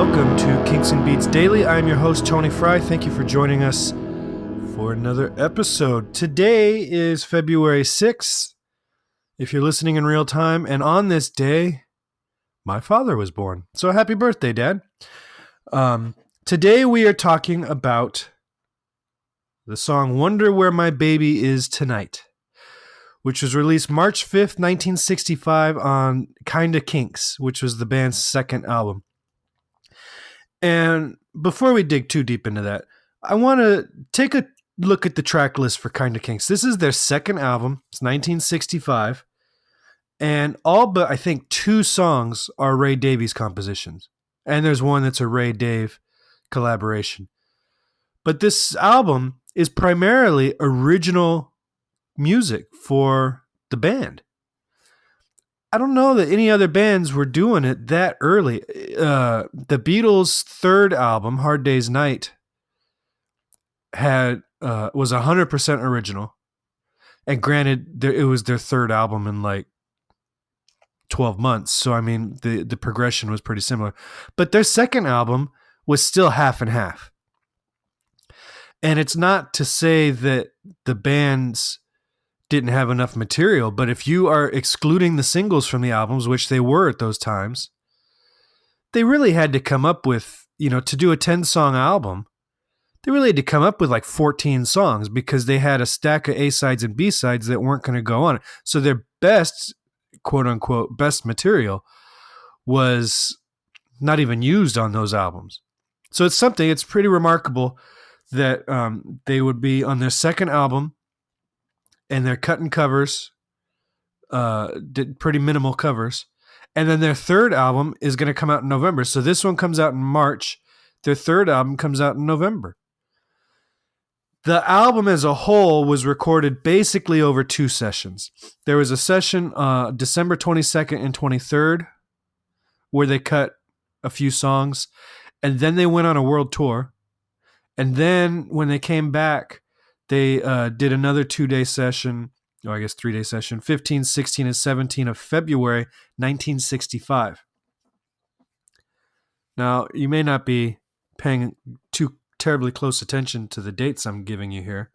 welcome to Kinks and Beats Daily. I'm your host, Tony Fry. Thank you for joining us for another episode. Today is February 6th, if you're listening in real time, and on this day, my father was born. So happy birthday, Dad. Today we are talking about the song Wonder Where My Baby Is Tonight, which was released March 5th, 1965 on Kinks, which was the band's second album. And before we dig too deep into that, I want to take a look at the track list for Kinks. This is their second album. It's 1965. And all but, I think, 2 songs are Ray Davies compositions. And there's one that's a Ray Dave collaboration. But this album is primarily original music for the band. I don't know that any other bands were doing it that early. The Beatles' third album, Hard Day's Night, was 100% original. And granted, it was their third album in like 12 months. So, I mean, the progression was pretty similar. But their second album was still half and half. And it's not to say that the bands didn't have enough material, but if you are excluding the singles from the albums, which they were at those times, they really had to come up with, to do a 10-song album, they really had to come up with like 14 songs because they had a stack of A-sides and B-sides that weren't going to go on it. So their best, quote-unquote, best material was not even used on those albums. So it's pretty remarkable that they would be on their second album, and they're cutting covers, did pretty minimal covers. And then their third album is going to come out in November. So this one comes out in March. Their third album comes out in November. The album as a whole was recorded basically over 2 sessions. There was a session December 22nd and 23rd where they cut a few songs. And then they went on a world tour. And then when they came back, they did another 2-day session, or I guess 3-day session, 15, 16, and 17 of February 1965. Now, you may not be paying too terribly close attention to the dates I'm giving you here.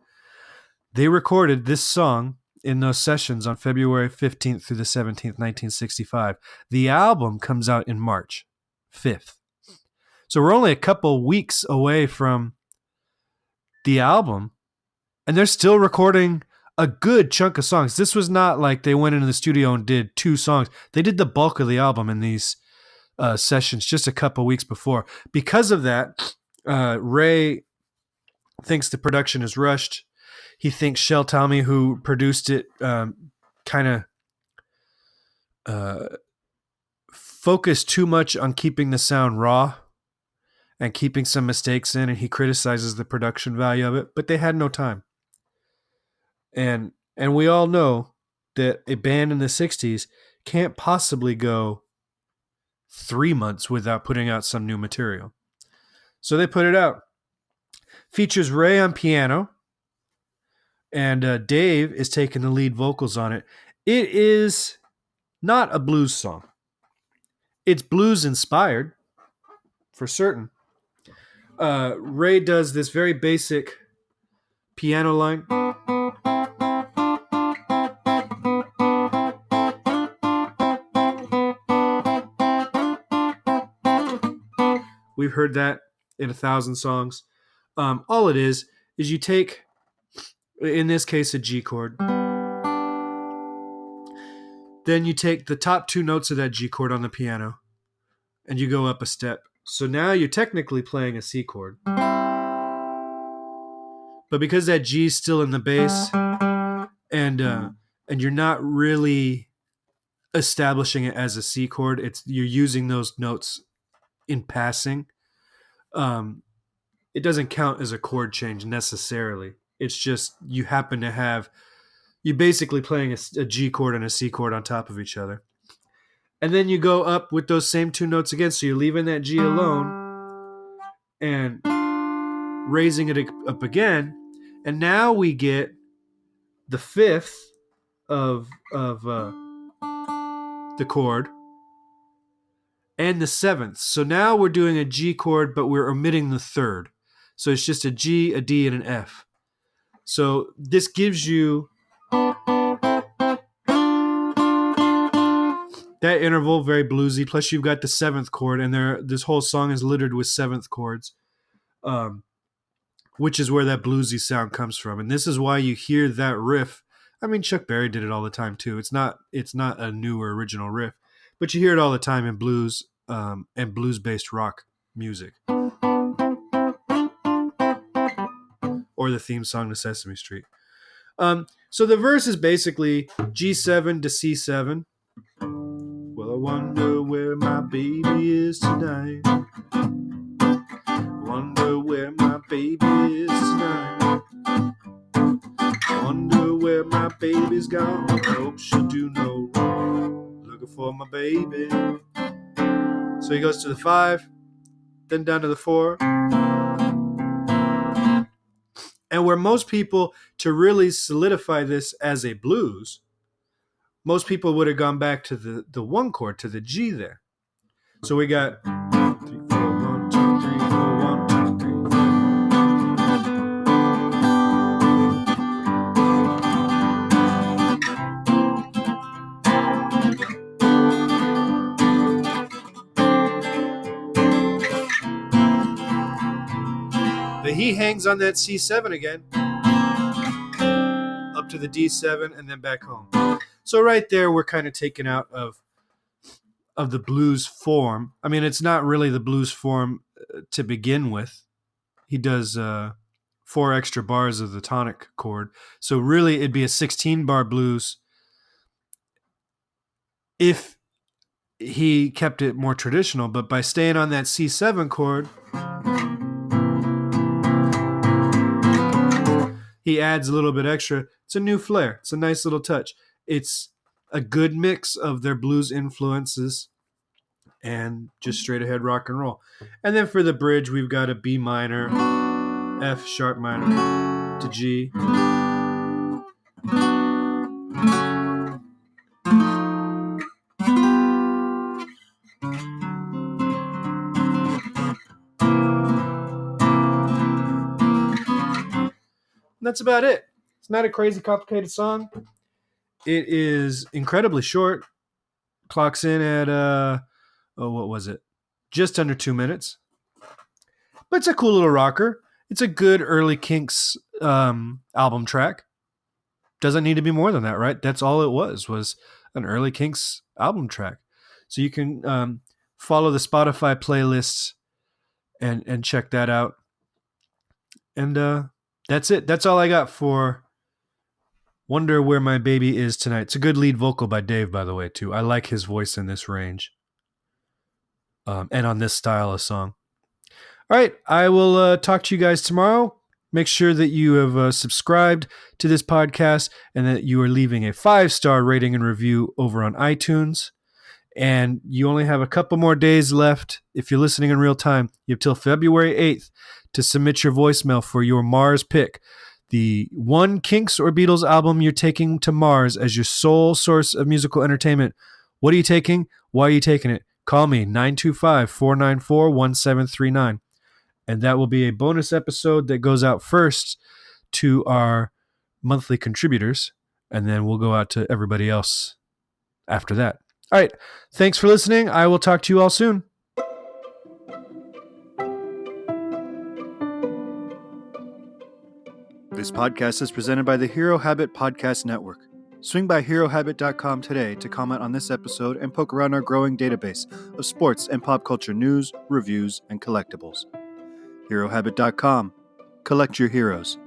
They recorded this song in those sessions on February 15th through the 17th, 1965. The album comes out in March 5th. So we're only a couple weeks away from the album, and they're still recording a good chunk of songs. This was not like they went into the studio and did 2 songs. They did the bulk of the album in these sessions just a couple weeks before. Because of that, Ray thinks the production is rushed. He thinks Shel Talmy, who produced it, kind of focused too much on keeping the sound raw and keeping some mistakes in, and he criticizes the production value of it, but they had no time. And we all know that a band in the 60s can't possibly go 3 months without putting out some new material. So they put it out. Features Ray on piano, and Dave is taking the lead vocals on it. It is not a blues song. It's blues inspired, for certain. Ray does this very basic piano line. We've heard that in 1,000 songs. All it is you take, in this case, a G chord. Then you take the top 2 notes of that G chord on the piano, and you go up a step. So now you're technically playing a C chord. But because that G is still in the bass, and you're not really establishing it as a C chord, you're using those notes in passing. It doesn't count as a chord change necessarily. It's just you happen to have, you're basically playing a G chord and a C chord on top of each other. And then you go up with those same 2 notes again. So you're leaving that G alone and raising it up again. And now we get the 5th of the chord. and the 7th. So now we're doing a G chord, but we're omitting the 3rd. So it's just a G, a D, and an F. So this gives you that interval, very bluesy. Plus you've got the 7th chord, and this whole song is littered with 7th chords, which is where that bluesy sound comes from. And this is why you hear that riff. I mean, Chuck Berry did it all the time too. It's not a new or original riff, but you hear it all the time in blues and blues-based rock music, or the theme song to Sesame Street. So the verse is basically G7 to C7. Well, I wonder where my baby is tonight. Wonder where my baby is tonight. Wonder where my baby's gone. Hope she'll do no wrong. Looking for my baby. So he goes to the 5, then down to the 4. And where most people, to really solidify this as a blues, most people would have gone back to the 1 chord, to the G there. So we got 3, 4, 1, 2, 3, 4, 1, 2, 3, 4. But he hangs on that C7 again, up to the D7, and then back home. So right there, we're kind of taken out of the blues form. I mean, it's not really the blues form to begin with. He does 4 extra bars of the tonic chord. So really, it'd be a 16-bar blues if he kept it more traditional. But by staying on that C7 chord, he adds a little bit extra. It's a new flair. It's a nice little touch. It's a good mix of their blues influences and just straight ahead rock and roll. And then for the bridge, we've got a B minor, F sharp minor to G. And that's about it. It's not a crazy complicated song. It is incredibly short. Clocks in at what was it? Just under 2 minutes. But it's a cool little rocker. It's a good early Kinks album track. Doesn't need to be more than that, right? That's all it was an early Kinks album track. So you can follow the Spotify playlists and check that out. And that's it. That's all I got for Wonder Where My Baby Is Tonight. It's a good lead vocal by Dave, by the way, too. I like his voice in this range and on this style of song. All right, I will talk to you guys tomorrow. Make sure that you have subscribed to this podcast and that you are leaving a 5-star rating and review over on iTunes. And you only have a couple more days left if you're listening in real time. You have till February 8th to submit your voicemail for your Mars pick. The one Kinks or Beatles album you're taking to Mars as your sole source of musical entertainment. What are you taking? Why are you taking it? Call me, 925-494-1739. And that will be a bonus episode that goes out first to our monthly contributors. And then we'll go out to everybody else after that. All right. Thanks for listening. I will talk to you all soon. This podcast is presented by the Hero Habit Podcast Network. Swing by HeroHabit.com today to comment on this episode and poke around our growing database of sports and pop culture news, reviews, and collectibles. HeroHabit.com. Collect your heroes.